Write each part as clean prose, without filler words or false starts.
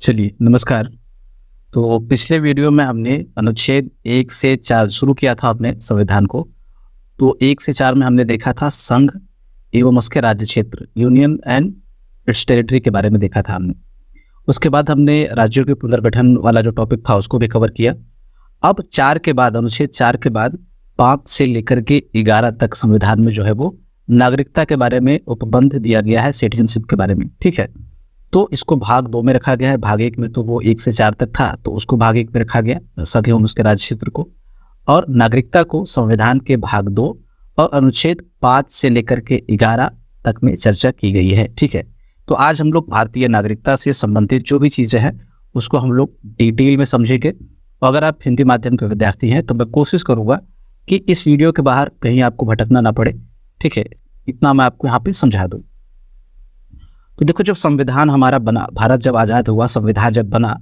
चलिए नमस्कार। तो पिछले वीडियो में हमने अनुच्छेद 1 से 4 शुरू किया था अपने संविधान को। तो 1 से 4 में हमने देखा था संघ एवं उसके राज्य क्षेत्र, यूनियन एंड इट्स टेरिटरी के बारे में देखा था हमने। उसके बाद हमने राज्यों के पुनर्गठन वाला जो टॉपिक था उसको भी कवर किया। अब 4 के बाद, अनुच्छेद 4 के बाद 5 से लेकर के 11 तक संविधान में जो है वो नागरिकता के बारे में उपबंध दिया गया है, सिटीजनशिप के बारे में। ठीक है, तो इसको भाग 2 में रखा गया है। भाग 1 में तो वो 1 से 4 तक था, तो उसको भाग 1 में रखा गया, संघ एवं उसके राज्य क्षेत्र को। और नागरिकता को संविधान के भाग 2 और अनुच्छेद 5 से लेकर के 11 तक में चर्चा की गई है। ठीक है, तो आज हम लोग भारतीय नागरिकता से संबंधित जो भी चीजें हैं उसको हम लोग डिटेल में समझेंगे। और अगर आप हिंदी माध्यम के विद्यार्थी हैं तो मैं कोशिश करूंगा कि इस वीडियो के बाहर कहीं आपको भटकना ना पड़े। ठीक है, इतना मैं आपको यहाँ पे समझा दूं। तो देखो, जब संविधान हमारा बना, भारत जब आजाद हुआ, संविधान जब बना,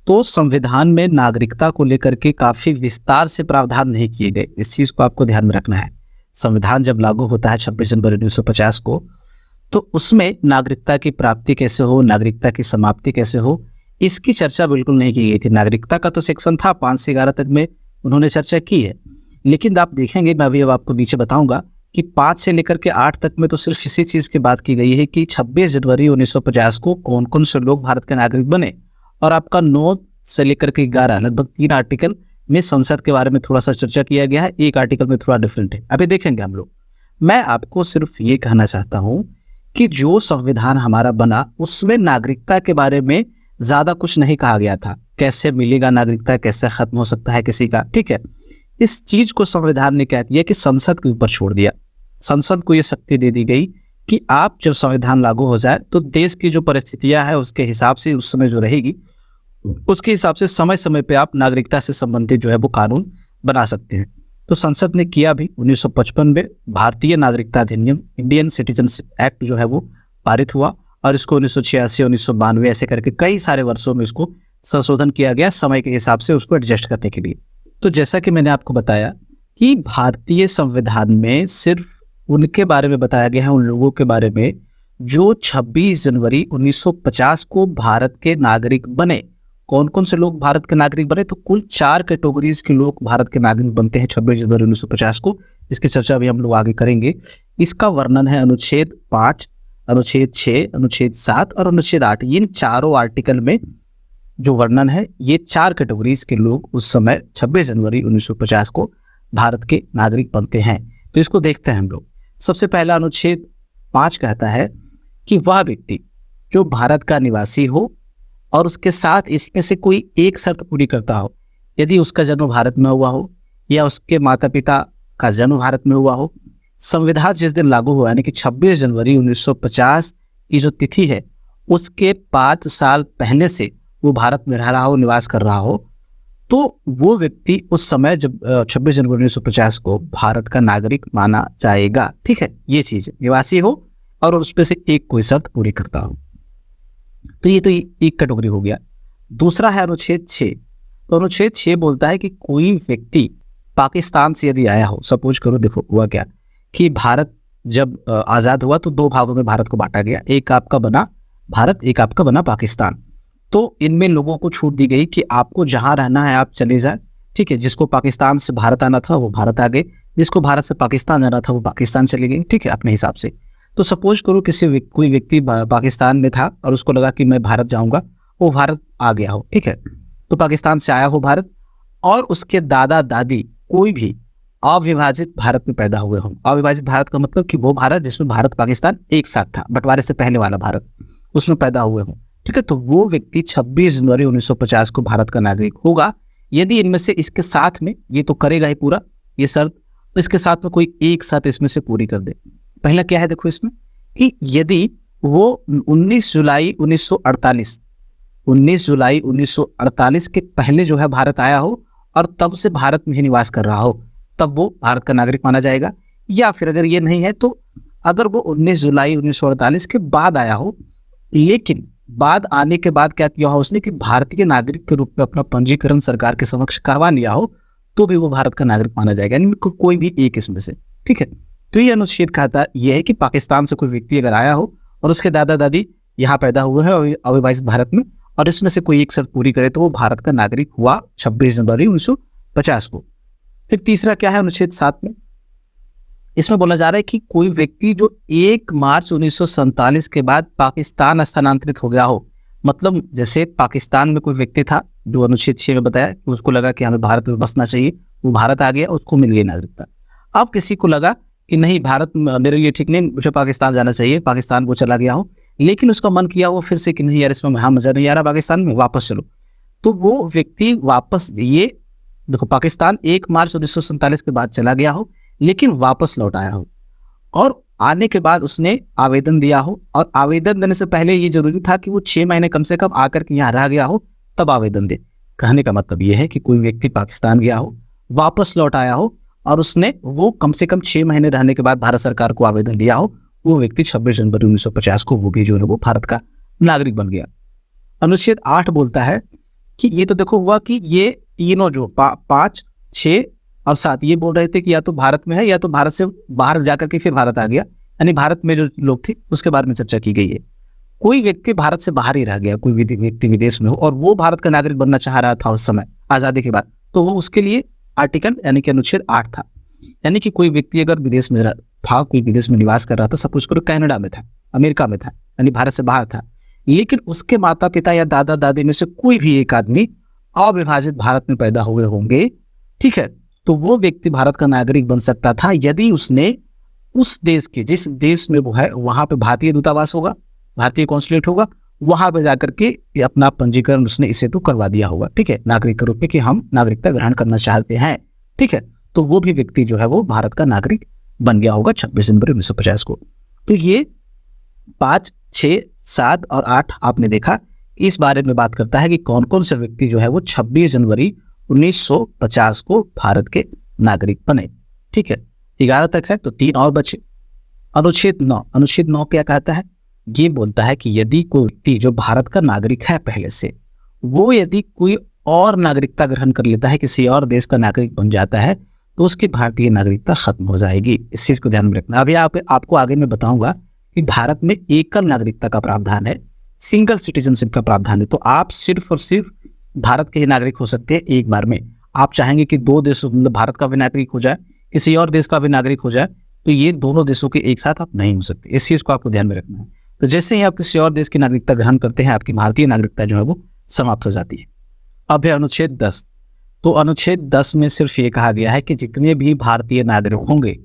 तो संविधान में नागरिकता को लेकर के काफी विस्तार से प्रावधान नहीं किए गए। इस चीज को आपको ध्यान में रखना है। संविधान जब लागू होता है 26 जनवरी 1950 को, तो उसमें नागरिकता की प्राप्ति कैसे हो, नागरिकता की समाप्ति कैसे हो, इसकी चर्चा बिल्कुल नहीं की गई थी। नागरिकता का तो सेक्शन था 5 से 11 तक में उन्होंने चर्चा की है, लेकिन आप देखेंगे, मैं अभी अब आपको नीचे बताऊंगा कि 5 से लेकर के 8 तक में तो सिर्फ इसी चीज की बात की गई है कि 26 जनवरी 1950 को कौन कौन से लोग भारत के नागरिक बने। और आपका 9 से लेकर के 11, लगभग 3 आर्टिकल में संसद के बारे में थोड़ा सा चर्चा किया गया है। एक आर्टिकल में थोड़ा डिफरेंट है, अभी देखेंगे हम लोग। मैं आपको सिर्फ ये कहना चाहता हूं कि जो संविधान हमारा बना उसमें नागरिकता के बारे में ज्यादा कुछ नहीं कहा गया था। कैसे मिलेगा नागरिकता, कैसे खत्म हो सकता है किसी का। ठीक है, इस चीज को संविधान ने कह दिया कि संसद के ऊपर छोड़ दिया। संसद को यह शक्ति दे दी गई कि आप जब संविधान लागू हो जाए तो देश की जो परिस्थितियां है उसके हिसाब से, उस समय जो रहेगी उसके हिसाब से समय समय पे आप नागरिकता से संबंधित जो है वो कानून बना सकते हैं। तो संसद ने किया भी। 1955 में भारतीय नागरिकता अधिनियम, इंडियन सिटीजनशिप एक्ट जो है वो पारित हुआ, और इसको 1986, 1992 ऐसे करके कई सारे वर्षों में इसको संशोधन किया गया समय के हिसाब से, उसको एडजस्ट करने के लिए। तो जैसा कि मैंने आपको बताया कि भारतीय संविधान में सिर्फ उनके बारे में बताया गया है, उन लोगों के बारे में जो 26 जनवरी 1950 को भारत के नागरिक बने। कौन कौन से लोग भारत के नागरिक बने? तो कुल 4 कैटेगरीज के लोग भारत के नागरिक बनते हैं 26 जनवरी 1950 को। इसकी चर्चा भी हम लोग आगे करेंगे। इसका वर्णन है अनुच्छेद 5, अनुच्छेद 6, अनुच्छेद 7 और अनुच्छेद 8। इन चारों आर्टिकल में जो वर्णन है, ये 4 कैटेगरीज के लोग उस समय 26 जनवरी 1950 को भारत के नागरिक बनते हैं। तो इसको देखते हैं हम लोग। सबसे पहला अनुच्छेद 5 कहता है कि वह व्यक्ति जो भारत का निवासी हो और उसके साथ इसमें से कोई एक शर्त पूरी करता हो। यदि उसका जन्म भारत में हुआ हो या उसके माता पिता का जन्म भारत में हुआ हो, संविधान जिस दिन लागू हुआ यानी कि 26 जनवरी 1950 की जो तिथि है उसके 5 साल पहले से वो भारत में रह रहा हो, निवास कर रहा हो, तो वो व्यक्ति उस समय जब 26 जनवरी 1950 को भारत का नागरिक माना जाएगा। ठीक है, ये चीज निवासी हो और उसमें से एक कोई शर्त पूरी करता हो। तो ये एक कैटेगरी हो गया। दूसरा है अनुच्छेद 6। तो अनुच्छेद 6 बोलता है कि कोई व्यक्ति पाकिस्तान से यदि आया हो, सपोज करो, देखो हुआ क्या कि भारत जब आजाद हुआ तो 2 भागों में भारत को बांटा गया। एक आपका बना भारत, एक आपका बना पाकिस्तान। तो इनमें लोगों को छूट दी गई कि आपको जहां रहना है आप चले जाए। ठीक है, जिसको पाकिस्तान से भारत आना था वो भारत आ गए, जिसको भारत से पाकिस्तान आना था वो पाकिस्तान चले गए। ठीक है, अपने हिसाब से। तो सपोज करो कोई व्यक्ति पाकिस्तान में था और उसको लगा कि मैं भारत जाऊंगा, वो भारत आ गया हो। ठीक है, तो पाकिस्तान से आया हो भारत, और उसके दादा दादी कोई भी अविभाजित भारत में पैदा हुए हों। अविभाजित भारत का मतलब कि वो भारत जिसमें भारत पाकिस्तान एक साथ था, बंटवारे से पहले वाला भारत, उसमें पैदा हुए हों। ठीक है, तो वो व्यक्ति 26 जनवरी 1950 को भारत का नागरिक होगा यदि इनमें से इसके साथ में, ये तो करेगा ही पूरा ये शर्त, इसके साथ में कोई एक शर्त इसमें से पूरी कर दे। पहला क्या है देखो इसमें कि यदि वो 19 जुलाई 1948 के पहले जो है भारत आया हो और तब से भारत में ही निवास कर रहा हो, तब वो भारत का नागरिक माना जाएगा। या फिर अगर ये नहीं है तो अगर वो 19 जुलाई 1948 के बाद आया हो, लेकिन बाद आने के बाद क्या किया हो उसने कि भारतीय नागरिक के रूप में अपना पंजीकरण सरकार के समक्ष करवा लिया हो, तो भी वो भारत का नागरिक माना जाएगा। यानी कोई भी एक इसमें से। ठीक है, तो ये अनुच्छेद कहता यह है कि पाकिस्तान से कोई व्यक्ति अगर आया हो और उसके दादा दादी यहाँ पैदा हुए हैं अविभाजित भारत में, और इसमें से कोई एक शर्त पूरी करे तो वो भारत का नागरिक हुआ 26 जनवरी 1950 को। फिर तीसरा क्या है अनुच्छेद 7 में, इसमें बोला जा रहा है कि कोई व्यक्ति जो 1 मार्च 1947 के बाद पाकिस्तान स्थानांतरित हो गया हो, मतलब जैसे पाकिस्तान में कोई व्यक्ति था जो अनुच्छेद 6 में बताया कि उसको लगा कि हमें भारत में बसना चाहिए, वो भारत आ गया, उसको मिल गई नागरिकता। अब किसी को लगा कि नहीं भारत मेरे लिए ठीक नहीं, मुझे पाकिस्तान जाना चाहिए, पाकिस्तान वो चला गया हो, लेकिन उसका मन किया वो फिर से कि नहीं यार इसमें हाँ मजा नहीं आ रहा पाकिस्तान में, वापस चलो, तो वो व्यक्ति वापस, ये देखो पाकिस्तान 1 मार्च 1947 के बाद चला गया हो लेकिन वापस लौट आया हो, और आने के बाद उसने आवेदन दिया हो, और आवेदन देने से पहले ये जरूरी था कि वो 6 महीने कम से कम आकर के यहाँ रह गया हो तब आवेदन दे। कहने का मतलब ये है कि कोई व्यक्ति पाकिस्तान गया हो, वापस लौट आया हो, और उसने वो कम से कम 6 महीने रहने के बाद भारत सरकार को आवेदन दिया हो, वो व्यक्ति 26 जनवरी 1950 को वो भी जो है वो भारत का नागरिक बन गया। अनुच्छेद 8 बोलता है कि ये तो देखो हुआ कि ये तीनों जो 5, 6 और 7 ये बोल रहे थे कि या तो भारत में है या तो भारत से बाहर जाकर के फिर भारत आ गया, यानी भारत में जो लोग थे उसके बारे में चर्चा की गई है। कोई व्यक्ति भारत से बाहर ही रह गया, कोई व्यक्ति विदेश में हो और वो भारत का नागरिक बनना चाह रहा था उस समय आजादी के बाद, तो वो उसके लिए आर्टिकल यानी कि अनुच्छेद 8 था। यानी कि कोई व्यक्ति अगर विदेश में था, कोई विदेश में निवास कर रहा था, सपोज करो कनाडा में था, अमेरिका में था, यानी भारत से बाहर था, लेकिन उसके माता पिता या दादा दादी में से कोई भी एक आदमी अविभाजित भारत में पैदा हुए होंगे, ठीक है, तो वो व्यक्ति भारत का नागरिक बन सकता था यदि उसने उस देश के, जिस देश में वो है वहां पे भारतीय दूतावास होगा, भारतीय कॉन्सुलेट होगा, वहां पे जाकर के अपना पंजीकरण उसने इसे तो करवा दिया होगा, ठीक है, नागरिक के रूप में कि हम नागरिकता ग्रहण करना चाहते हैं, ठीक है, तो वो भी व्यक्ति जो है वो भारत का नागरिक बन गया होगा 26 जनवरी 1950 को। तो ये 5, 6, 7 और 8 आपने देखा, इस बारे में बात करता है कि कौन कौन से व्यक्ति जो है वो 26 जनवरी 1950 को भारत के नागरिक बने, ठीक है। 11 तक है तो 3 और बचे। अनुच्छेद 9, अनुच्छेद 9 क्या कहता है, ये बोलता है कि यदि कोई व्यक्ति जो भारत का नागरिक है पहले से, वो यदि कोई और नागरिकता ग्रहण कर लेता है, किसी और देश का नागरिक बन जाता है, तो उसकी भारतीय नागरिकता खत्म हो जाएगी। इस चीज को ध्यान में रखना। अभी आपको आगे मैं बताऊंगा कि भारत में एकल नागरिकता का प्रावधान है, सिंगल सिटीजनशिप का प्रावधान है, तो आप सिर्फ और सिर्फ भारत के ही नागरिक हो सकते हैं एक बार में। आप चाहेंगे कि 2 देशों, मतलब भारत का भी नागरिक हो जाए, किसी और देश का भी नागरिक हो जाए, तो ये दोनों देशों के एक साथ आप नहीं हो सकते। इस चीज को आपको ध्यान में रखना है। तो जैसे ही आप किसी और देश की नागरिकता ग्रहण करते हैं, आपकी भारतीय नागरिकता जो है वो समाप्त हो जाती है। अब है अनुच्छेद 10। तो अनुच्छेद 10 में सिर्फ ये कहा गया है कि जितने भी भारतीय नागरिक होंगे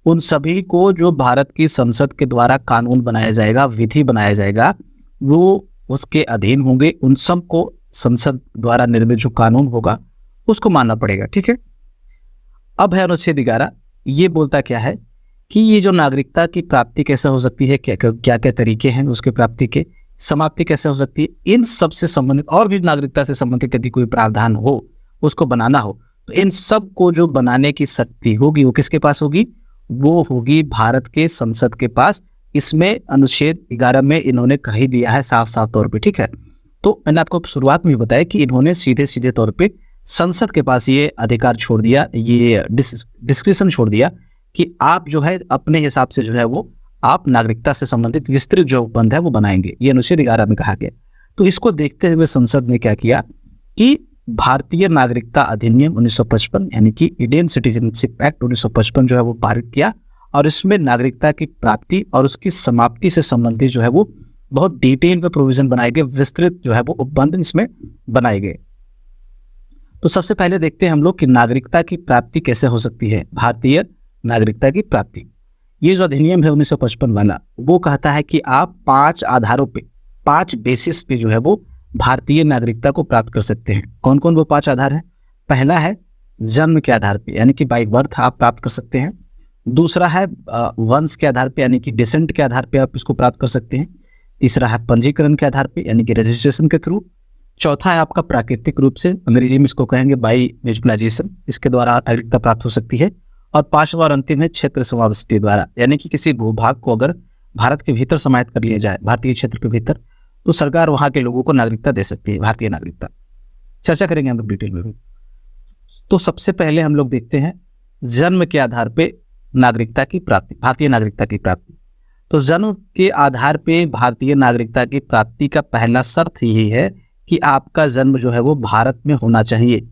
उन सभी को जो भारत की संसद के द्वारा कानून बनाया जाएगा, विधि बनाया जाएगा, वो उसके अधीन होंगे। उन सबको संसद द्वारा निर्मित जो कानून होगा उसको मानना पड़ेगा, ठीक है। अब है अनुच्छेद 11। ये बोलता क्या है कि ये जो नागरिकता की प्राप्ति कैसे हो सकती है, क्या क्या तरीके हैं उसके प्राप्ति के, समाप्ति कैसे हो सकती है, इन सब से संबंधित और भी नागरिकता से संबंधित यदि कोई प्रावधान हो, उसको बनाना हो, तो इन सब को जो बनाने की शक्ति होगी वो किसके पास होगी, वो होगी भारत के संसद के पास। इसमें अनुच्छेद 11 में इन्होंने कह ही दिया है साफ साफ तौर पे, ठीक है। तो मैंने आपको शुरुआत में बताया कि इन्होंने सीधे सीधे तौर पे संसद के पास ये अधिकार छोड़ दिया, ये डिस्क्रिप्शन छोड़ दिया कि आप जो है अपने हिसाब से जो है वो आप नागरिकता से संबंधित विस्तृत जो उपबंध है वो बनाएंगे। ये अनुच्छेद 11 में कहा गया। तो इसको देखते हुए संसद ने क्या किया कि भारतीय नागरिकता अधिनियम 1955 यानी कि इंडियन सिटीजनशिप एक्ट 1955 जो है वो पारित किया, और इसमें नागरिकता की प्राप्ति और उसकी समाप्ति से संबंधित जो है वो बहुत डिटेल में प्रोविजन बनाए गए, विस्तृत जो है वो उपबंध इसमें बनाए गए। तो सबसे पहले देखते हैं हम लोग कि नागरिकता की प्राप्ति कैसे हो सकती है। भारतीय नागरिकता की प्राप्ति, ये जो अधिनियम है 1955 वाला, वो कहता है कि आप 5 आधारों पे, 5 बेसिस पे जो है वो भारतीय नागरिकता को प्राप्त कर सकते हैं। कौन कौन वो 5 आधार है? पहला है जन्म के आधार पे, यानी कि बाई बर्थ आप प्राप्त कर सकते हैं। दूसरा है वंश के आधार पे, यानी कि डिसेंट के आधार पे आप इसको प्राप्त कर सकते हैं। तीसरा है पंजीकरण के आधार पे, यानी कि रजिस्ट्रेशन के थ्रू। चौथा है आपका प्राकृतिक रूप से, अंग्रेजी में इसको कहेंगे बाई नेचुरलाइजेशन, इसके द्वारा नागरिकता प्राप्त हो सकती है। और 5वां और अंतिम है क्षेत्र समाविष्टि द्वारा, यानी कि किसी भूभाग को अगर भारत के भीतर समाहित कर लिया जाए, भारतीय क्षेत्र के भीतर, तो सरकार वहां के लोगों को नागरिकता दे सकती है, भारतीय नागरिकता। चर्चा करेंगे हम लोग डिटेल में भी। तो सबसे पहले हम लोग देखते हैं जन्म के आधार पे नागरिकता की प्राप्ति, भारतीय नागरिकता की प्राप्ति। तो जन्म के आधार पे भारतीय नागरिकता की प्राप्ति का पहला शर्त यही है कि आपका जन्म जो है वो भारत में होना चाहिए।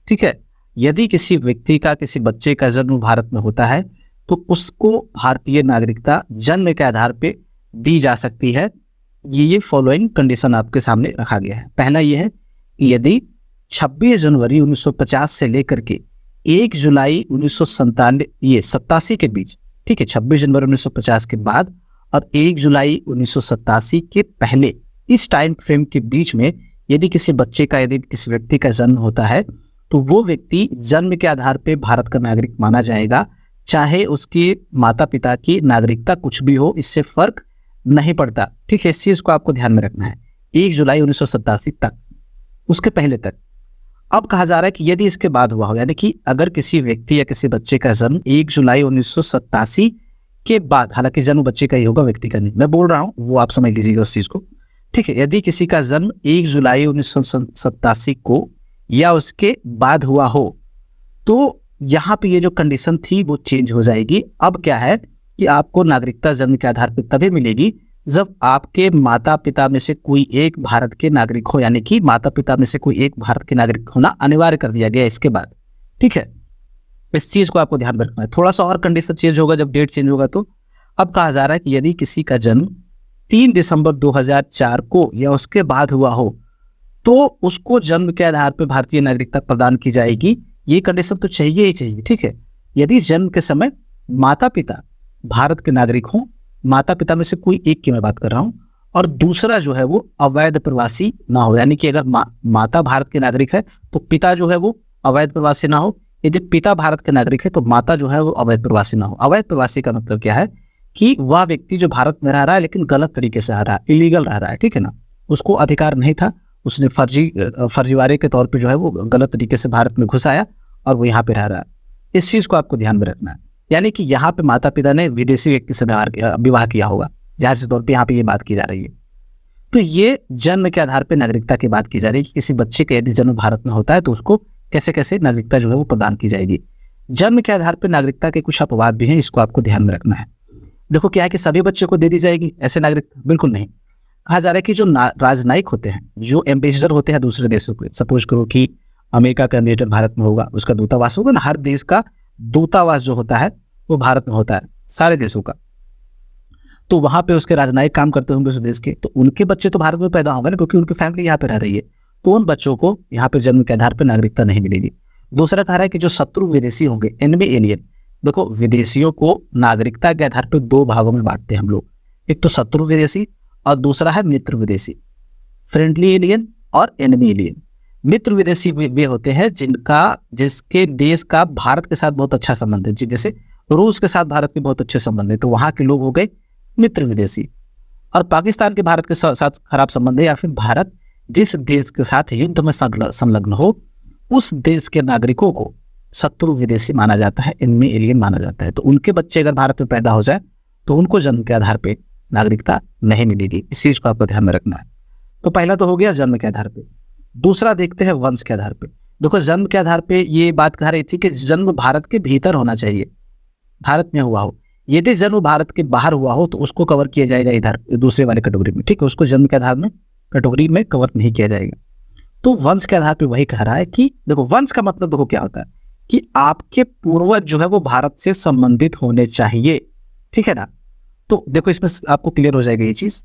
ठीक है, यदि किसी व्यक्ति का, किसी बच्चे का जन्म भारत में होता है तो उसको भारतीय नागरिकता जन्म के आधार पे दी जा सकती है। ये फॉलोइंग कंडीशन आपके सामने रखा गया है। पहला ये है कि यदि 26 जनवरी 1950 से लेकर के 1 जुलाई 1987 के बीच, ठीक है, 26 जनवरी 1950 के बाद और 1 जुलाई 1987 के पहले, इस टाइम फ्रेम के बीच में यदि किसी बच्चे का, यदि किसी व्यक्ति का जन्म होता है तो वो व्यक्ति जन्म के आधार पे भारत का नागरिक माना जाएगा, चाहे उसके माता पिता की नागरिकता कुछ भी हो, इससे फर्क नहीं पड़ता। ठीक है, इस चीज को आपको ध्यान में रखना है। 1 जुलाई 1987 तक, उसके पहले तक। अब कहा जा रहा है कि यदि इसके बाद हुआ हो, यानी कि अगर किसी व्यक्ति या किसी बच्चे का जन्म 1 जुलाई 1987 के बाद, हालांकि जन्म बच्चे का ही होगा, व्यक्ति का नहीं, मैं बोल रहा हूं, वो आप समझ लीजिएगा उस चीज को। ठीक है, यदि किसी का जन्म 1 जुलाई 1987 को या उसके बाद हुआ हो तो यहाँ पे ये जो कंडीशन थी वो चेंज हो जाएगी। अब क्या है कि आपको नागरिकता जन्म के आधार पर तभी मिलेगी जब आपके माता पिता में से कोई एक भारत के नागरिक हो, यानी कि माता पिता में से कोई एक भारत के नागरिक होना अनिवार्य कर दिया गया इसके बाद। ठीक है, इस चीज को आपको ध्यान में रखना है। थोड़ा सा और कंडीशन चेंज होगा जब डेट चेंज होगा। तो अब कहा जा रहा है कि यदि किसी का जन्म 3 दिसंबर 2004 को या उसके बाद हुआ हो तो उसको जन्म के आधार पर भारतीय नागरिकता प्रदान की जाएगी। ये कंडीशन तो चाहिए ही चाहिए। ठीक है, यदि जन्म के समय माता पिता भारत के नागरिक हों, माता पिता में से कोई एक की मैं बात कर रहा हूं, और दूसरा जो है वो अवैध प्रवासी ना हो, यानी कि अगर माता भारत के नागरिक है तो पिता जो है वो अवैध प्रवासी ना हो। यदि पिता भारत के नागरिक है तो माता जो है वो अवैध प्रवासी ना हो। अवैध प्रवासी का मतलब क्या है कि वह व्यक्ति जो भारत में रह रहा है लेकिन गलत तरीके से रह रहा है, इलीगल रह रहा है। ठीक है ना, उसको अधिकार नहीं था, उसने फर्जीवाड़े के तौर पे जो है वो गलत तरीके से भारत में घुस आया और वो यहाँ पे रह रहा है। इस चीज को आपको ध्यान में रखना है। यानी कि यहाँ पे माता पिता ने विदेशी व्यक्ति से विवाह किया होगा, जाहिर से तौर पे यहाँ पे ये बात की जा रही है। तो ये जन्म के आधार पे नागरिकता की बात की जा रही है कि किसी बच्चे का यदि जन्म भारत में होता है तो उसको कैसे कैसे नागरिकता जो है वो प्रदान की जाएगी। जन्म के आधार पर नागरिकता के कुछ अपवाद भी हैं, इसको आपको ध्यान में रखना है। देखो क्या है कि सभी बच्चों को दे दी जाएगी ऐसे नागरिकता, बिल्कुल नहीं। कहा जा रहा है कि जो राजनयिक होते हैं, जो एम्बेसडर होते हैं दूसरे देशों के, सपोज करो कि अमेरिका का एम्बेसडर भारत में होगा, उसका दूतावास होगा ना, हर देश का दूतावास जो होता है वो भारत में होता है, सारे देशों का। तो वहां पे उसके राजनयिक काम करते होंगे उस देश के, तो उनके बच्चे तो भारत में पैदा होंगे ना, क्योंकि उनकी फैमिली यहाँ पे रह रही है, तो उन बच्चों को यहाँ पे जन्म के आधार पर नागरिकता नहीं मिलेगी। दूसरा कह रहा है कि जो शत्रु विदेशी होंगे, एनिमी एलियन, देखो विदेशियों को नागरिकता के आधार पर 2 भागों में बांटते हैं हम लोग, एक तो शत्रु विदेशी और दूसरा है मित्र विदेशी, फ्रेंडली एलियन और एनिमी एलियन। मित्र विदेशी वे होते हैं जिसके देश का भारत के साथ बहुत अच्छा संबंध है, जैसे रूस के साथ भारत के बहुत अच्छे संबंध है, तो वहां के लोग हो गए मित्र विदेशी। और पाकिस्तान के भारत के साथ खराब संबंध है, या फिर भारत जिस देश के साथ युद्ध में संलग्न हो उस देश के नागरिकों को शत्रु विदेशी माना जाता है, एनिमी एलियन माना जाता है। तो उनके बच्चे अगर भारत में पैदा हो जाए तो उनको जन्म के आधार पर नागरिकता नहीं मिलेगी। इस चीज को आपको ध्यान में रखना है। तो पहला तो हो गया जन्म के आधार पे। दूसरा देखते हैं वंश के आधार पे। देखो जन्म के आधार पे ये बात कह रही थी कि जन्म भारत के भीतर होना चाहिए, भारत में हुआ हो। यदि जन्म भारत के बाहर हुआ हो तो उसको कवर किया जाएगा इधर दूसरे वाले कैटेगरी में। ठीक है, उसको जन्म के आधार में कैटेगरी में कवर नहीं किया जाएगा। तो वंश के आधार पर वही कह रहा है कि देखो वंश का मतलब देखो क्या होता है कि आपके पूर्वज जो है वो भारत से संबंधित होने चाहिए। ठीक है ना, तो देखो इसमें आपको क्लियर हो जाएगा ये चीज।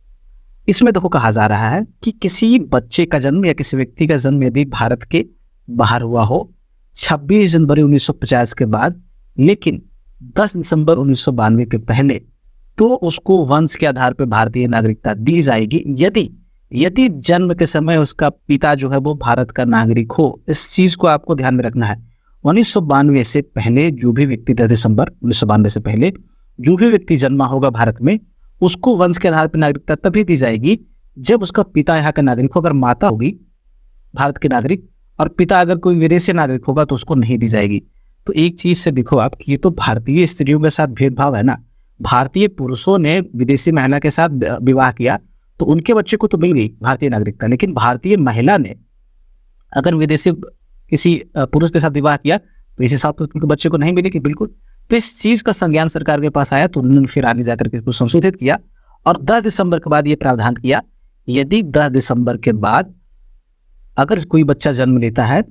इसमें देखो कहा जा रहा है कि किसी बच्चे का जन्म या किसी व्यक्ति का जन्म यदि भारत के बाहर हुआ हो 26 जनवरी 1950 के बाद, लेकिन 10 दिसंबर 1992 के पहले, तो उसको वंश के आधार पर भारतीय नागरिकता दी जाएगी यदि जन्म के समय उसका पिता जो है वो भारत का नागरिक हो। इस चीज को आपको ध्यान में रखना है। 1992 से पहले जो भी व्यक्ति 10 दिसंबर 1992 से पहले जो भी व्यक्ति जन्मा होगा भारत में, उसको वंश के आधार पर नागरिकता तभी दी जाएगी जब उसका पिता यहाँ का नागरिक हो। अगर माता होगी भारत के नागरिक और पिता अगर कोई विदेशी नागरिक होगा तो उसको नहीं दी जाएगी। तो एक चीज से देखो आप कि ये तो भारतीय स्त्रियों के साथ भेदभाव है ना। भारतीय पुरुषों ने विदेशी महिला के साथ विवाह किया तो उनके बच्चे को तो मिल गई भारतीय नागरिकता, लेकिन भारतीय महिला ने अगर विदेशी किसी पुरुष के साथ विवाह किया तो इस हिसाब से उनके बच्चे को नहीं मिलेगी, बिल्कुल। तो इस चीज का संज्ञान सरकार के पास आया तो उन्होंने फिर आगे जाकर के इसको संशोधित किया और 10 दिसंबर के बाद ये प्रावधान किया, यदि 10 दिसंबर के बाद अगर कोई बच्चा जन्म लेता है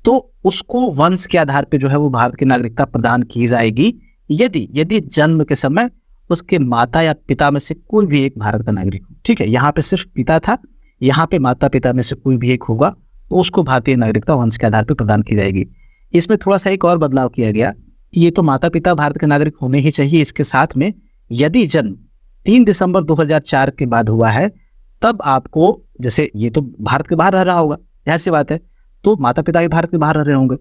तो उसको वंश के आधार पे जो है वो भारत की नागरिकता प्रदान की जाएगी, यदि यदि जन्म के समय उसके माता या पिता में से कोई भी एक भारत का नागरिक हो। ठीक है, यहाँ पे सिर्फ पिता था, यहाँ पे माता पिता में से कोई भी एक होगा तो उसको भारतीय नागरिकता वंश के आधार पर प्रदान की जाएगी। इसमें थोड़ा सा एक और बदलाव किया गया, ये तो माता पिता भारत के नागरिक होने ही चाहिए, इसके साथ में यदि जन्म 3 दिसंबर 2004 के बाद हुआ है तब आपको, जैसे ये तो भारत के बाहर रह रहा होगा, जाहिर सी बात है, तो माता पिता भी भारत के बाहर रह रहे होंगे,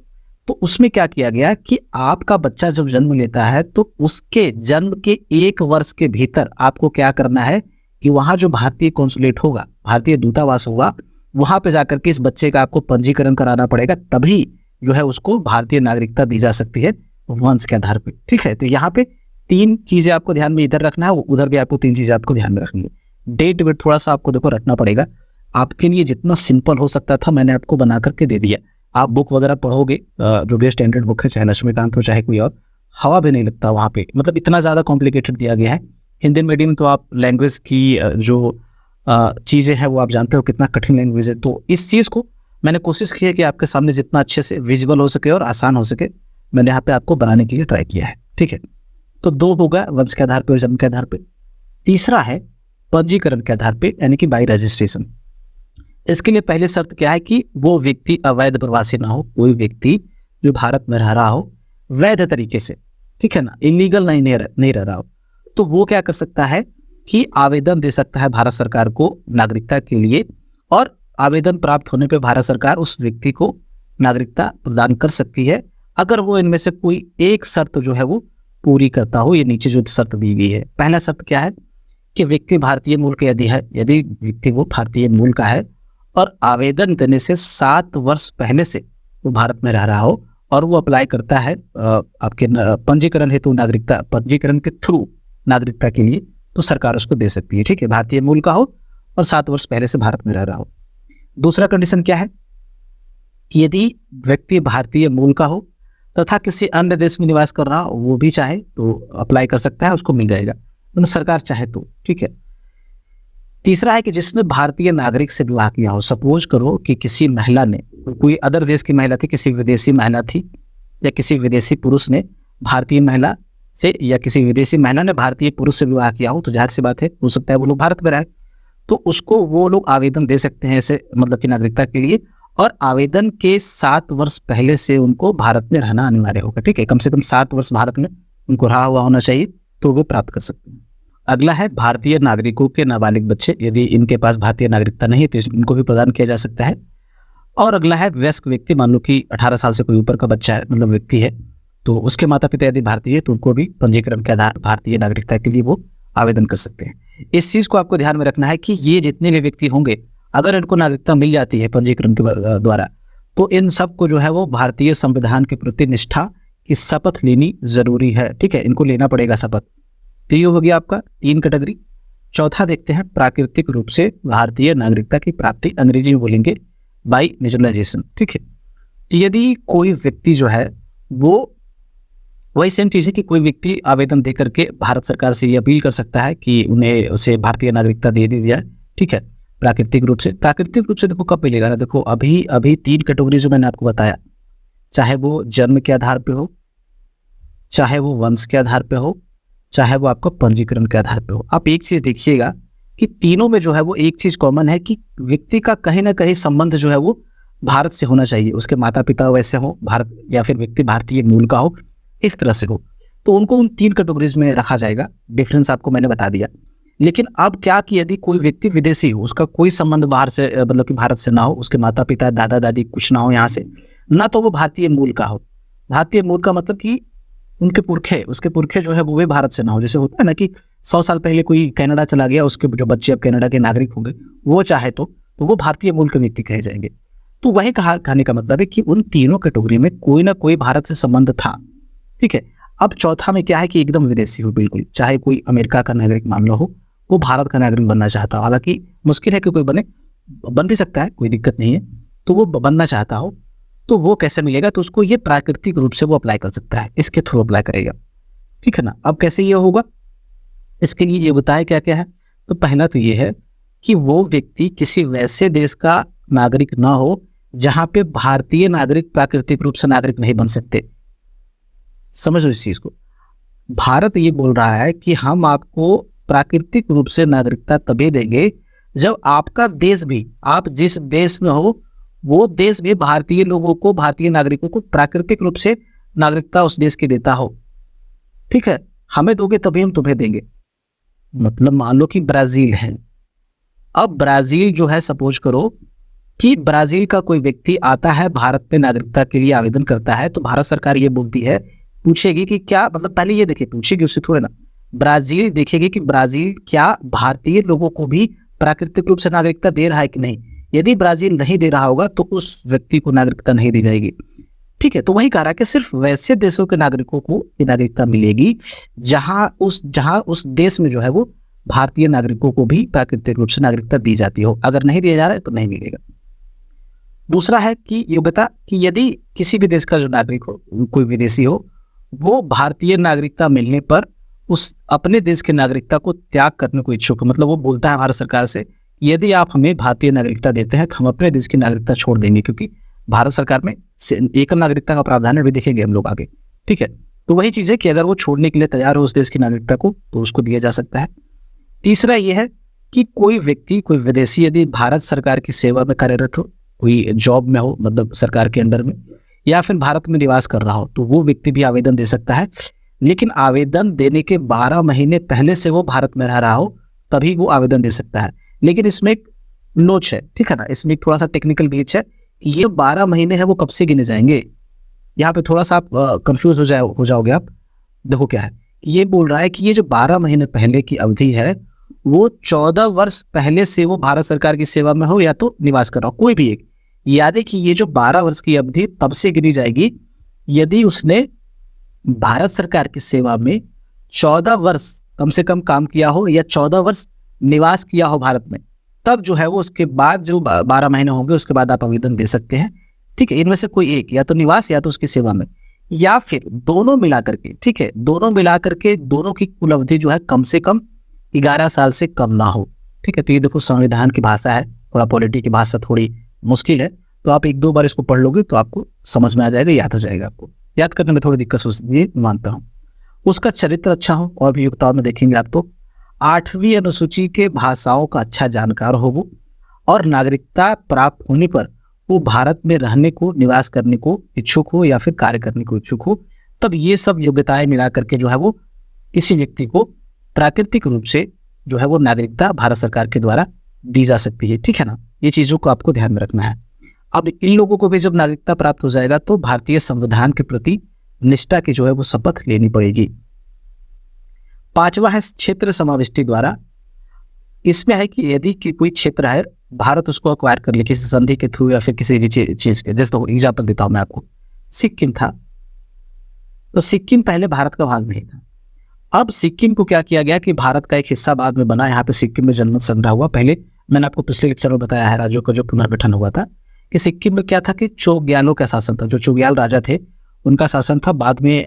तो उसमें क्या किया गया कि आपका बच्चा जब जन्म लेता है तो उसके जन्म के 1 वर्ष के भीतर आपको क्या करना है कि वहां जो भारतीय कॉन्सुलेट होगा, भारतीय दूतावास होगा, वहां पे जाकर के इस बच्चे का आपको पंजीकरण कराना पड़ेगा, तभी जो है उसको भारतीय नागरिकता दी जा सकती है वंश के आधार पर। ठीक है, तो यहाँ पे 3 चीजें आपको ध्यान में इधर रखना है, उधर भी आपको 3 चीजें आपको ध्यान में रखनी है। डेट वेट थोड़ा सा आपको देखो रखना पड़ेगा, आपके लिए जितना सिंपल हो सकता था मैंने आपको बना करके दे दिया। आप बुक वगैरह पढ़ोगे, जो भी स्टैंडर्ड बुक है, चाहे लक्ष्मीकांत हो चाहे कोई और, हवा भी नहीं लगता वहाँ पे, मतलब इतना ज़्यादा कॉम्प्लिकेटेड दिया गया है। हिंदी मीडियम तो आप लैंग्वेज की जो चीज़ें हैं वो आप जानते हो कितना कठिन लैंग्वेज है, तो इस चीज़ को मैंने कोशिश की है कि आपके सामने जितना अच्छे से विजुअल हो सके और आसान हो सके मैंने यहाँ पे आपको बनाने के लिए ट्राई किया है। ठीक है, तो 2 होगा वंश के आधार पर और जन्म के आधार पर। तीसरा है पंजीकरण के आधार पर, यानी कि बाई रजिस्ट्रेशन। इसके लिए पहले शर्त क्या है कि वो व्यक्ति अवैध प्रवासी ना हो, कोई व्यक्ति जो भारत में रह रहा हो वैध तरीके से, ठीक है ना, इलीगल नहीं रह रहा हो, तो वो क्या कर सकता है कि आवेदन दे सकता है भारत सरकार को नागरिकता के लिए, और आवेदन प्राप्त होने पे भारत सरकार उस व्यक्ति को नागरिकता प्रदान कर सकती है अगर वो इनमें से कोई एक शर्त जो है वो पूरी करता हो। ये नीचे जो शर्त दी गई है, पहला शर्त क्या है कि व्यक्ति भारतीय मूल का यदि है, यदि व्यक्ति वो भारतीय मूल का है और आवेदन देने से 7 वर्ष पहले से वो भारत में रह रहा हो और वो अप्लाई करता है आपके पंजीकरण हेतु नागरिकता, पंजीकरण के थ्रू नागरिकता के लिए, तो सरकार उसको दे सकती है। ठीक है, भारतीय मूल का हो और 7 वर्ष पहले से भारत में रह रहा हो। दूसरा कंडीशन क्या है कि यदि व्यक्ति भारतीय मूल का हो तथा किसी अन्य देश में निवास कर रहा हो, वो भी चाहे तो अप्लाई कर सकता है, उसको मिल जाएगा, तो सरकार चाहे तो। ठीक है, तीसरा है कि जिसने भारतीय नागरिक से विवाह किया हो। सपोज करो कि किसी महिला ने, कोई अदर देश की महिला थी, किसी विदेशी महिला थी, या किसी विदेशी पुरुष ने भारतीय महिला से, या किसी विदेशी महिला ने भारतीय पुरुष से विवाह किया हो, तो जाहिर सी बात है हो सकता है वो लोग भारत में रहे, तो उसको वो लोग आवेदन दे सकते हैं ऐसे, मतलब कि नागरिकता के लिए, और आवेदन के 7 वर्ष पहले से उनको भारत में रहना अनिवार्य होगा। ठीक है, कम से कम 7 वर्ष भारत में उनको रहा हुआ होना चाहिए, तो वो प्राप्त कर सकते हैं। अगला है भारतीय नागरिकों के नाबालिग बच्चे, यदि इनके पास भारतीय नागरिकता नहीं है तो इनको भी प्रदान किया जा सकता है। और अगला है वयस्क व्यक्ति, मान लो कि 18 साल से कोई ऊपर का बच्चा है, मतलब व्यक्ति है, तो उसके माता पिता यदि भारतीय है तो उनको भी पंजीकरण के आधार भारतीय नागरिकता के लिए वो आवेदन कर सकते हैं। इस चीज को आपको ध्यान में रखना है कि ये जितने भी व्यक्ति होंगे, अगर इनको नागरिकता मिल जाती है पंजीकरण के द्वारा, तो इन सबको जो है वो भारतीय संविधान के प्रति निष्ठा की शपथ लेनी जरूरी है। ठीक है, इनको लेना पड़ेगा शपथ। तो ये हो गया आपका 3 कैटेगरी। चौथा देखते हैं प्राकृतिक रूप से भारतीय नागरिकता की प्राप्ति, अंग्रेजी में बोलेंगे बाई नेचुरलाइजेशन। ठीक है, तो यदि कोई व्यक्ति जो है वो, वही सेम चीज है कि कोई व्यक्ति आवेदन दे करके भारत सरकार से ये अपील कर सकता है कि उन्हें उसे भारतीय नागरिकता दे दी जाए। ठीक है, प्राकृतिक रूप से। प्राकृतिक रूप से देखो कब मिलेगा ना, देखो अभी 3 कैटेगरी जो मैंने आपको बताया, चाहे वो जन्म के आधार पे हो, चाहे वो वंश के आधार पे हो, चाहे वो आपका पंजीकरण के आधार पे हो। आप एक चीज देखिएगा कि तीनों में जो है वो एक चीज कॉमन है कि व्यक्ति का कहीं ना कहीं संबंध जो है वो भारत से होना चाहिए, उसके माता पिता वैसे हो भारत, या फिर व्यक्ति भारतीय मूल का हो, इस तरह से हो, तो उनको उन 3 कैटेगरीज में रखा जाएगा। डिफरेंस आपको मैंने बता दिया। लेकिन अब क्या कि यदि कोई व्यक्ति विदेशी हो, उसका कोई संबंध बाहर से, मतलब कि भारत से ना हो, उसके माता पिता दादा दादी कुछ ना हो यहाँ से, ना तो वो भारतीय मूल का हो। भारतीय मूल का मतलब कि उनके पुरखे, उसके पुरखे जो है वो भी भारत से ना हो। जैसे होता है ना कि 100 साल पहले कोई कनाडा चला गया, उसके जो बच्चे अब कनाडा के नागरिक होंगे, वो चाहे तो वो भारतीय मूल के व्यक्ति कहे जाएंगे। तो वही कहने का मतलब है कि उन तीनों कैटेगरी में कोई ना कोई भारत से संबंध था। ठीक है, अब चौथा में क्या है कि एकदम विदेशी हो, बिल्कुल, चाहे कोई अमेरिका का नागरिक मामला हो, वो भारत का नागरिक बनना चाहता हो, हालांकि मुश्किल है कि कोई बन भी सकता है, कोई दिक्कत नहीं है, तो वो बनना चाहता हो, तो वो कैसे मिलेगा, तो उसको ये प्राकृतिक रूप से वो अप्लाई कर सकता है, इसके थ्रू अप्लाई करेगा। ठीक है ना, अब कैसे ये होगा, इसके लिए ये बताया क्या क्या है। तो पहला तो ये है कि वो व्यक्ति किसी वैसे देश का नागरिक ना हो जहां पे भारतीय नागरिक प्राकृतिक रूप से नागरिक नहीं बन सकते। समझ लो इस चीज को। भारत ये बोल रहा है कि हम आपको प्राकृतिक रूप से नागरिकता तभी देंगे जब आपका देश भी, आप जिस देश में हो वो देश भी भारतीय लोगों को, भारतीय नागरिकों को प्राकृतिक रूप से नागरिकता उस देश की देता हो। ठीक है, हमें दोगे तभी हम तुम्हें देंगे। मतलब मान लो कि ब्राजील है, अब ब्राजील जो है, सपोज करो कि ब्राजील का कोई व्यक्ति आता है भारत में नागरिकता के लिए आवेदन करता है, तो भारत सरकार ये बोलती है, पूछेगी कि क्या, मतलब पहले ये देखिए, पूछेगी उससे थोड़े ना, ब्राजील देखेगी कि ब्राजील क्या भारतीय लोगों को भी प्राकृतिक रूप से नागरिकता दे रहा है कि नहीं। यदि ब्राजील नहीं दे रहा होगा तो उस व्यक्ति को नागरिकता नहीं दी जाएगी। ठीक है, तो वही कह रहा है कि सिर्फ वैसे देशों के नागरिकों को ये नागरिकता मिलेगी जहां उस देश में जो है वो भारतीय नागरिकों को भी प्राकृतिक रूप से नागरिकता दी जाती हो। अगर नहीं दिया जा रहा है तो नहीं मिलेगा। दूसरा है कि योग्यता, कि यदि किसी भी देश का जो नागरिक हो, कोई विदेशी हो, वो भारतीय नागरिकता मिलने पर उस अपने देश की नागरिकता को त्याग करने को इच्छुक हो। मतलब वो बोलता है भारत सरकार से, यदि आप हमें भारतीय नागरिकता देते हैं तो हम अपने देश की नागरिकता छोड़ देंगे, क्योंकि भारत सरकार में एकल नागरिकता का प्रावधान है, भी देखेंगे हम लोग आगे। ठीक है, तो वही चीज है कि अगर वो छोड़ने के लिए तैयार हो उस देश की नागरिकता को तो उसको दिया जा सकता है। तीसरा यह है कि कोई व्यक्ति, कोई विदेशी यदि भारत सरकार की सेवा में कार्यरत हो, कोई जॉब में हो, मतलब सरकार के अंडर में, या फिर भारत में निवास कर रहा हो, तो वो व्यक्ति भी आवेदन दे सकता है। लेकिन आवेदन देने के 12 महीने पहले से वो भारत में रह रहा हो तभी वो आवेदन दे सकता है। लेकिन इसमें एक नोच है, ठीक है ना, इसमें एक थोड़ा सा टेक्निकल ग्लिच है। ये 12 महीने है वो कब से गिने जाएंगे, यहाँ पे थोड़ा सा आप कंफ्यूज हो जाओगे आप। देखो क्या है, ये बोल रहा है कि ये जो 12 महीने पहले की अवधि है वो 14 वर्ष पहले से वो भारत सरकार की सेवा में हो या तो निवास कर रहा हो, कोई भी एक। याद है कि ये जो 12 वर्ष की अवधि तब से गिनी जाएगी यदि उसने भारत सरकार की सेवा में 14 वर्ष कम से कम काम किया हो या 14 वर्ष निवास किया हो भारत में, तब जो है वो उसके बाद जो 12 महीने होंगे उसके बाद आप आवेदन दे सकते हैं। ठीक है, इनमें से कोई एक, या तो निवास या तो उसकी सेवा में, या फिर दोनों मिलाकर के। ठीक है, दोनों मिलाकर के, दोनों की कुल अवधि जो है कम से कम 11 साल से कम ना हो। ठीक है, तो ये देखो संविधान की भाषा है, थोड़ा पॉलिटी की भाषा थोड़ी मुश्किल है, तो आप 1-2 बार इसको पढ़ लोगे तो आपको समझ में आ जाएगा, याद हो जाएगा। आपको याद करने में थोड़ी दिक्कत हो सकती है, मानता हूँ। उसका चरित्र अच्छा हो, और भी योग्यताओं में देखेंगे आप तो 8वीं अनुसूची के भाषाओं का अच्छा जानकार हो वो, और नागरिकता प्राप्त होने पर वो भारत में रहने को, निवास करने को इच्छुक हो या फिर कार्य करने को इच्छुक हो। तब ये सब योग्यताएं मिला करके जो है वो किसी व्यक्ति को प्राकृतिक रूप से जो है वो नागरिकता भारत सरकार के द्वारा दी जा सकती है। ठीक है ना, ये चीजों को आपको ध्यान में रखना है। अब इन लोगों को भी जब नागरिकता प्राप्त हो जाएगा तो भारतीय संविधान के प्रति निष्ठा की जो है वो शपथ लेनी पड़ेगी। 5वां है क्षेत्र समाविष्टि द्वारा। इसमें है कि यदि कि कोई क्षेत्र है, भारत उसको अक्वायर कर ले किसी संधि के थ्रू या फिर किसी भी चीज के, जैसे तो एग्जाम्पल देता हूं मैं आपको, सिक्किम था, तो सिक्किम पहले भारत का भाग नहीं था। अब सिक्किम को क्या किया गया कि भारत का एक हिस्सा बाद में बना, यहाँ पे सिक्किम में जनमत संग्रह हुआ। पहले मैंने आपको पिछले लेक्चर में बताया है राज्यों का जो पुनर्गठन हुआ था, कि सिक्किम में क्या था कि चोग्यालों का शासन था, जो चोग्याल राजा थे उनका शासन था। बाद में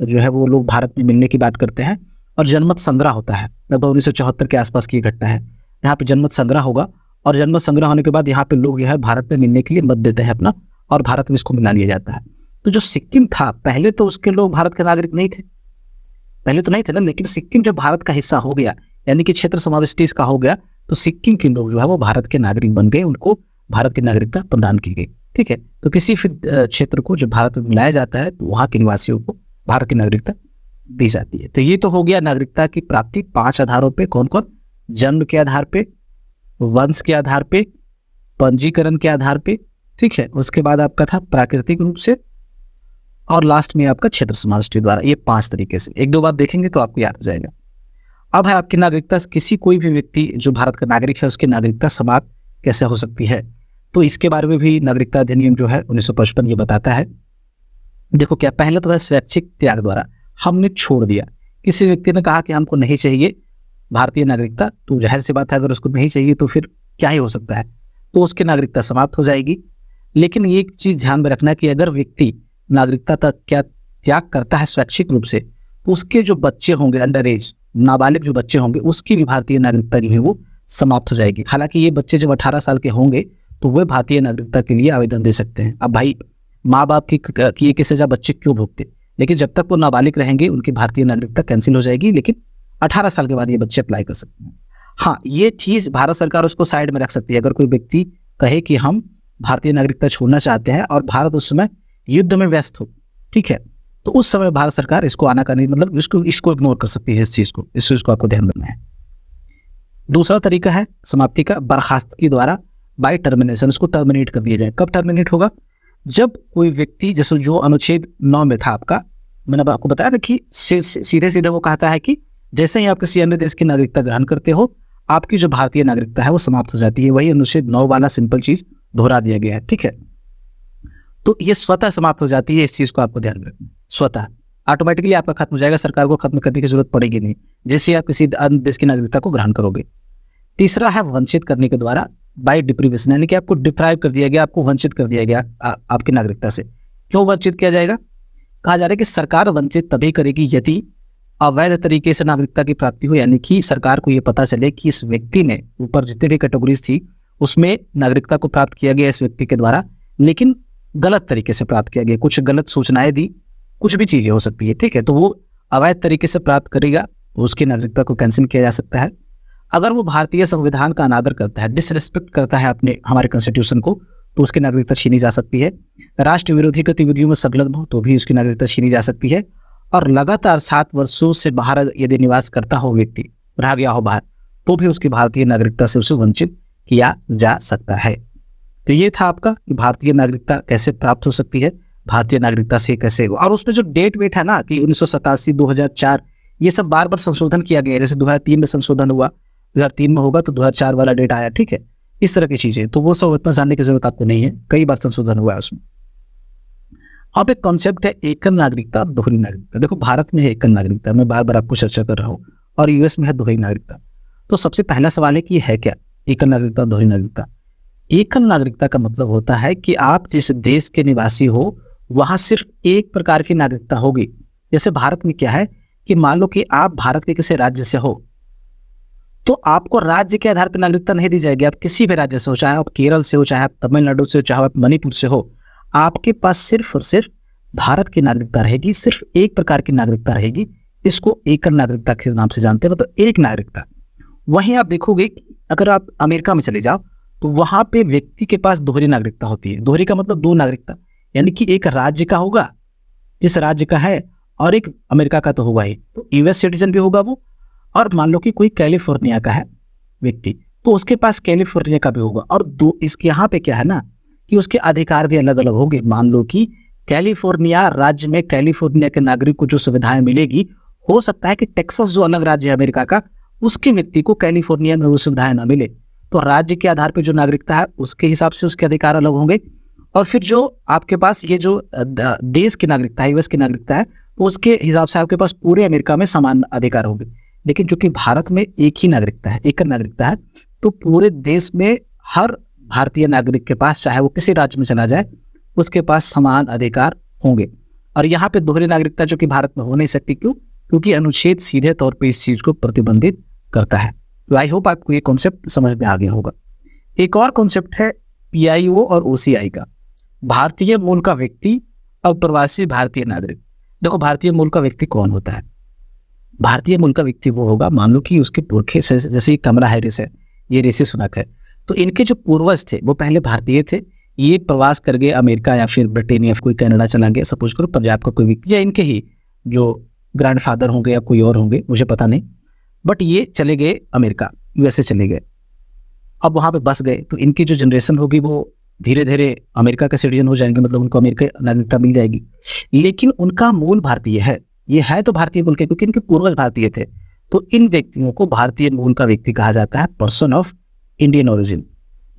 जो है वो लोग भारत में मिलने की बात करते हैं और जनमत संग्रह होता है, लगभग 1974 के आसपास की घटना है। यहाँ पे जनमत संग्रह होगा और जनमत संग्रह होने के बाद यहाँ पे लोग जो है भारत में मिलने के लिए मत देते हैं अपना, और भारत में इसको मिला लिया जाता है। तो जो सिक्किम था पहले तो उसके लोग भारत के नागरिक नहीं थे, पहले तो नहीं थे ना, लेकिन सिक्किम जब भारत का हिस्सा हो गया, यानी कि क्षेत्र समाविष्टि इसका हो गया, तो सिक्किम के लोग जो है वो भारत के नागरिक बन गए, उनको भारत की नागरिकता प्रदान की गई। ठीक है, तो किसी क्षेत्र को जब भारत में मिलाया जाता है तो वहां के निवासियों को भारत की नागरिकता दी जाती है। तो ये तो हो गया नागरिकता की प्राप्ति 5 आधारों पे। कौन कौन? जन्म के आधार पे, वंश के आधार पे, पंजीकरण के आधार पे, ठीक है, उसके बाद आपका था प्राकृतिक रूप से, और लास्ट में आपका क्षेत्र समाविष्टि द्वारा। ये 5 तरीके से 1-2 बार देखेंगे तो आपको याद हो जाएगा। अब है आपकी नागरिकता, किसी कोई भी व्यक्ति जो भारत का नागरिक है उसकी नागरिकता समाप्त कैसे हो सकती है, तो इसके बारे में भी नागरिकता अधिनियम जो है 1955 ये बताता है। देखो क्या, पहले तो है स्वैच्छिक त्याग द्वारा, हमने छोड़ दिया, किसी व्यक्ति ने कहा कि हमको नहीं चाहिए भारतीय नागरिकता, तो जाहिर सी बात है अगर उसको नहीं चाहिए तो फिर क्या ही हो सकता है, तो उसकी नागरिकता समाप्त हो जाएगी। लेकिन एक चीज ध्यान में रखना कि अगर व्यक्ति नागरिकता तक क्या त्याग करता है स्वैच्छिक रूप से, तो उसके जो बच्चे होंगे, अंडर एज नाबालिग जो बच्चे होंगे, उसकी भी भारतीय नागरिकता जो है वो समाप्त हो जाएगी। हालांकि ये बच्चे जब 18 साल के होंगे तो वे भारतीय नागरिकता के लिए आवेदन दे सकते हैं। अब भाई माँ बाप की किए की सजा बच्चे क्यों भुगते, लेकिन जब तक वो नाबालिग रहेंगे उनकी भारतीय नागरिकता कैंसिल हो जाएगी, लेकिन 18 साल के बाद ये बच्चे अप्लाई कर सकते हैं। हाँ, ये चीज भारत सरकार उसको साइड में रख सकती है। अगर कोई व्यक्ति कहे कि हम भारतीय नागरिकता छोड़ना चाहते हैं और भारत उस समय युद्ध में व्यस्त हो, ठीक है, तो उस समय भारत सरकार इसको आनाकानी मतलब इसको इग्नोर कर सकती है। इस चीज को आपको ध्यान रखना है। दूसरा तरीका है समाप्ति का, बर्खास्तगी द्वारा बाय टर्मिनेशन, उसको टर्मिनेट कर दिया जाए। कब टर्मिनेट होगा? जब कोई व्यक्ति, जैसे जो अनुच्छेद 9 में था आपका, मैंने आपको बताया ना कि सीधे सीधे वो कहता है कि जैसे ही आप किसी अन्य देश की नागरिकता ग्रहण करते हो, आपकी जो भारतीय नागरिकता है वो समाप्त हो जाती है। वही अनुच्छेद 9 वाला सिंपल चीज दोहरा दिया गया है, ठीक है। तो ये स्वतः समाप्त हो जाती है, इस चीज को आपको ध्यान रखना। स्वतः ऑटोमेटिकली आपका खत्म हो जाएगा, सरकार को खत्म करने की जरूरत पड़ेगी नहीं, जैसे आप किसी अन्य देश की नागरिकता को ग्रहण करोगे। तीसरा है वंचित करने के द्वारा बाय डिप्रीवेशन, यानी कि आपको डिप्राइव कर दिया गया, आपको वंचित कर दिया गया आपकी नागरिकता से। क्यों वंचित किया जाएगा? कहा जा रहा है कि सरकार वंचित तभी करेगी यदि अवैध तरीके से नागरिकता की प्राप्ति हो, यानी कि सरकार को यह पता चले कि इस व्यक्ति ने, ऊपर जितनी भी कैटेगरीज थी उसमें नागरिकता को प्राप्त किया गया इस व्यक्ति के द्वारा, लेकिन गलत तरीके से प्राप्त किया गया, कुछ गलत सूचनाएं दी, कुछ भी चीजें हो सकती है, ठीक है। तो वो अवैध तरीके से प्राप्त करेगा तो उसकी नागरिकता को कैंसिल किया जा सकता है। अगर वो भारतीय संविधान का अनादर करता है, डिसरिस्पेक्ट करता है अपने हमारे कॉन्स्टिट्यूशन को, तो उसकी नागरिकता छीनी जा सकती है। राष्ट्र विरोधी गतिविधियों में संलग्न हो तो भी उसकी नागरिकता छीनी जा सकती है। और लगातार 7 वर्षों से बाहर यदि निवास करता हो व्यक्ति, रह गया हो बाहर, तो भी उसकी भारतीय नागरिकता से उसे वंचित किया जा सकता है। तो ये था आपका कि भारतीय नागरिकता कैसे प्राप्त हो सकती है, भारतीय नागरिकता से कैसे, और उसमें जो डेट वेट है ना कि 1987, 2004, ये सब बार बार संशोधन किया गया है। जैसे 2003 में संशोधन हुआ, 2003 में होगा तो 2004 वाला डेट आया, ठीक है। इस तरह की चीजें, तो वो सब इतना जानने की जरूरत आपको नहीं है, कई बार संशोधन हुआ है उसमें। अब एक कॉन्सेप्ट है एकल नागरिकता, दोहरी नागरिकता। देखो भारत में है एकल नागरिकता, मैं बार बार आपको चर्चा कर रहा हूँ, और यूएस में है दोहरी नागरिकता। तो सबसे पहला सवाल है कि ये है क्या एकल नागरिकता, दोहरी नागरिकता? एकल नागरिकता का मतलब होता है कि आप जिस देश के निवासी हो वहां सिर्फ एक प्रकार की नागरिकता होगी। जैसे भारत में क्या है कि मान लो कि आप भारत के किसी राज्य से हो, तो आपको राज्य के आधार पर नागरिकता नहीं दी जाएगी। आप किसी भी राज्य से हो, चाहे आप केरल से हो, चाहे आप तमिलनाडु से हो, चाहे आप मणिपुर से हो, आपके पास सिर्फ और सिर्फ भारत की नागरिकता रहेगी, सिर्फ एक प्रकार की नागरिकता रहेगी। इसको एकल नागरिकता के नाम से जानते हैं, मतलब एक नागरिकता। वहीं आप देखोगे कि अगर आप अमेरिका में चले जाओ तो वहां पे व्यक्ति के पास दोहरी नागरिकता होती है। दोहरी का मतलब दो नागरिकता, यानी कि एक राज्य का होगा जिस राज्य का है, और एक अमेरिका का तो होगा ही, तो यूएस सिटीजन भी होगा वो। और मान लो कि कोई कैलिफोर्निया का है व्यक्ति, तो उसके पास कैलिफोर्निया का भी होगा। और दो इसके यहाँ पे क्या है ना कि उसके अधिकार भी अलग अलग होंगे। मान लो कि कैलिफोर्निया राज्य में कैलिफोर्निया के नागरिक को जो सुविधाएं मिलेगी, हो सकता है कि टेक्सास जो अलग राज्य है अमेरिका का, उसके व्यक्ति को कैलिफोर्निया में वो सुविधाएं ना मिले। तो राज्य के आधार पर जो नागरिकता है उसके हिसाब से उसके अधिकार अलग होंगे। और फिर जो आपके पास ये जो देश की नागरिकता है, यूएस की नागरिकता है, तो उसके हिसाब से आपके पास पूरे अमेरिका में समान अधिकार होंगे। लेकिन चूंकि भारत में एक ही नागरिकता है, एकल नागरिकता है, तो पूरे देश में हर भारतीय नागरिक के पास, चाहे वो किसी राज्य में चला जाए, उसके पास समान अधिकार होंगे। और यहाँ पे दोहरी नागरिकता जो कि भारत में हो नहीं सकती, क्यों? क्योंकि अनुच्छेद सीधे तौर पे इस चीज को प्रतिबंधित करता है। तो आई होप आपको ये कॉन्सेप्ट समझ में आ गया होगा। एक और कॉन्सेप्ट है पीआईओ और ओसीआई का, भारतीय मूल का व्यक्ति और प्रवासी भारतीय नागरिक। देखो भारतीय मूल का व्यक्ति कौन होता है? भारतीय मूल का व्यक्ति वो होगा, मान लो कि उसके पुरखे से, जैसे कमला हैरिस है, ये ऋषि सुनक है, तो इनके जो पूर्वज थे वो पहले भारतीय थे। ये प्रवास कर गए अमेरिका या फिर ब्रिटेन या कोई कनाडा चला गया, सपोज करो पंजाब का कोई व्यक्ति, या इनके ही जो ग्रैंडफादर होंगे या कोई और होंगे, मुझे पता नहीं, बट ये चले गए अमेरिका, यूएसए चले गए, अब वहां पे बस गए। तो इनकी जो जनरेशन होगी वो धीरे धीरे अमेरिका के सिटीजन हो जाएंगे, मतलब उनको अमेरिका नागरिकता मिल जाएगी। लेकिन उनका मूल भारतीय है, ये है तो भारतीय मूल के, क्योंकि इनके पूर्वज भारतीय थे। तो इन व्यक्तियों को भारतीय मूल का व्यक्ति कहा जाता है, पर्सन ऑफ इंडियन ओरिजिन।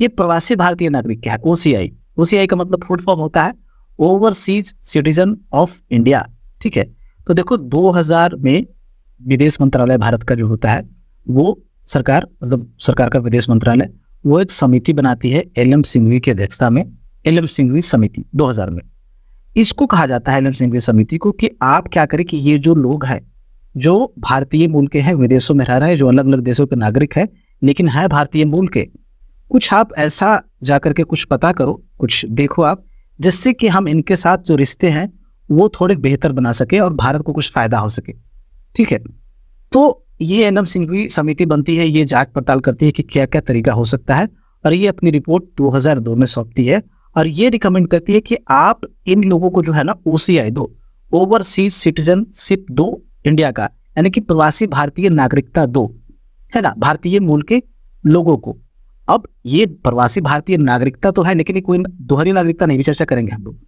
ये प्रवासी भारतीय नागरिक क्या है? ओसीआई। ओसीआई का मतलब फुल फॉर्म होता है ओवरसीज सिटीजन ऑफ इंडिया, ठीक है। तो देखो 2000 में विदेश मंत्रालय भारत का जो होता है, वो सरकार, मतलब सरकार का विदेश मंत्रालय, वो एक समिति बनाती है एल.एम. सिंघवी की अध्यक्षता में, एल.एम. सिंघवी समिति 2000 में। इसको कहा जाता है एल.एम. सिंघवी समिति को कि आप क्या करें कि ये जो लोग हैं जो भारतीय मूल के हैं, विदेशों में रह रहे हैं, जो अलग अलग देशों के नागरिक हैं लेकिन है भारतीय मूल के, कुछ आप ऐसा जाकर के कुछ पता करो, कुछ देखो आप, जिससे कि हम इनके साथ जो रिश्ते हैं वो थोड़े बेहतर बना सके और भारत को कुछ फायदा हो सके। ठीक है, तो ये एनएम सिंघवी समिति बनती है, ये जांच पड़ताल करती है कि क्या क्या तरीका हो सकता है, और ये अपनी रिपोर्ट 2002 में सौंपती है और ये रिकमेंड करती है कि आप इन लोगों को जो है ना OCI दो, ओवरसीज सिटीजनशिप दो इंडिया का, यानी कि प्रवासी भारतीय नागरिकता दो, है ना, भारतीय मूल के लोगों को। अब ये प्रवासी भारतीय नागरिकता तो है, लेकिन ये कोई दोहरी नागरिकता नहीं, भी चर्चा करेंगे हम लोग।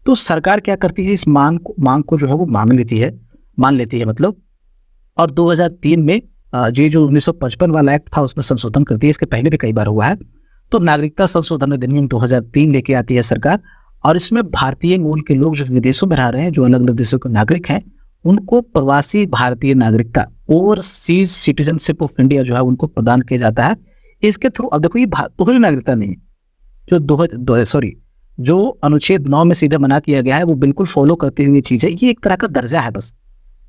तो सरकार क्या करती है, इस मांग को जो है वो मान लेती है मतलब, और 2003 में ये जो 1955 वाला एक्ट था उसमें संशोधन करती है। इसके पहले भी कई बार हुआ है। तो नागरिकता संशोधन अधिनियम 2003 लेके आती है सरकार, और इसमें भारतीय मूल के लोग जो विदेशों में रह रहे हैं, जो अलग अलग देशों के नागरिक हैं, उनको प्रवासी भारतीय नागरिकता, ओवरसीज सिटीजनशिप ऑफ इंडिया जो है उनको प्रदान किया जाता है। इसके थ्रू, अब देखो ये दोहरी नागरिकता नहीं है, जो अनुच्छेद 9 में सीधे मना किया गया है वो बिल्कुल फॉलो करते हुए चीज है। ये एक तरह का दर्जा है बस।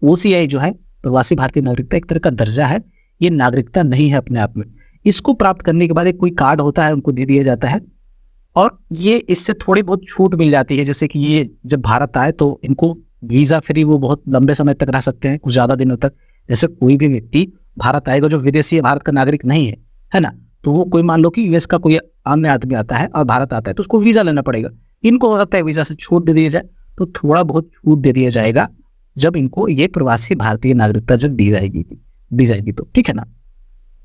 OCI जो है प्रवासी भारतीय नागरिकता एक तरह का दर्जा है, ये नागरिकता नहीं है अपने आप में। इसको प्राप्त करने के बाद एक कोई कार्ड होता है, उनको दे दिया जाता है, और ये इससे थोड़ी बहुत छूट मिल जाती है। जैसे कि ये जब भारत आए तो इनको वीजा फ्री, वो बहुत लंबे समय तक रह सकते हैं, कुछ ज्यादा दिनों तक। जैसे कोई भी व्यक्ति भारत आएगा जो विदेशी है, भारत का नागरिक नहीं है ना, तो वो कोई मान लो कि US का कोई अन्य आदमी आता है और भारत आता है तो उसको वीजा लेना पड़ेगा। इनको हो सकता है वीजा से छूट दे दिया जाए, तो थोड़ा बहुत छूट दे दिया जाएगा जब इनको ये प्रवासी भारतीय नागरिकता जब दी जाएगी तो, ठीक है ना।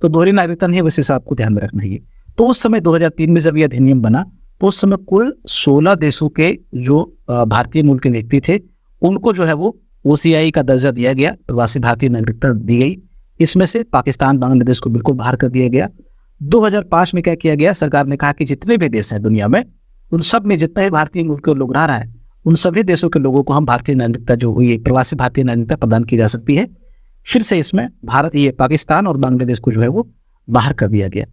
तो दोहरी नागरिकता नहीं है, वैसे से आपको ध्यान में रखना है। तो उस समय 2003 में जब यह अधिनियम बना, तो उस समय कुल 16 देशों के जो भारतीय मूल के व्यक्ति थे उनको जो है वो OCI का दर्जा दिया गया, प्रवासी भारतीय नागरिकता दी गई। इसमें से पाकिस्तान, बांग्लादेश को बिल्कुल बाहर कर दिया गया। 2005 में क्या किया गया, सरकार ने कहा कि जितने भी देश हैं दुनिया में, उन सब में जितने भी भारतीय मूल के लोग रह रहा है, उन सभी देशों के लोगों को हम भारतीय नागरिकता जो हुई, प्रवासी भारतीय नागरिकता प्रदान की जा सकती है। फिर से इसमें पाकिस्तान और बांग्लादेश को जो है वो बाहर कर दिया गया।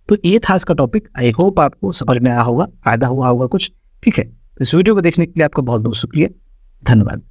तो ये था इसका टॉपिक। आई होप आपको समझ में आया होगा, फायदा हुआ होगा कुछ। ठीक है, तो इस वीडियो को देखने के लिए आपका बहुत बहुत शुक्रिया, धन्यवाद।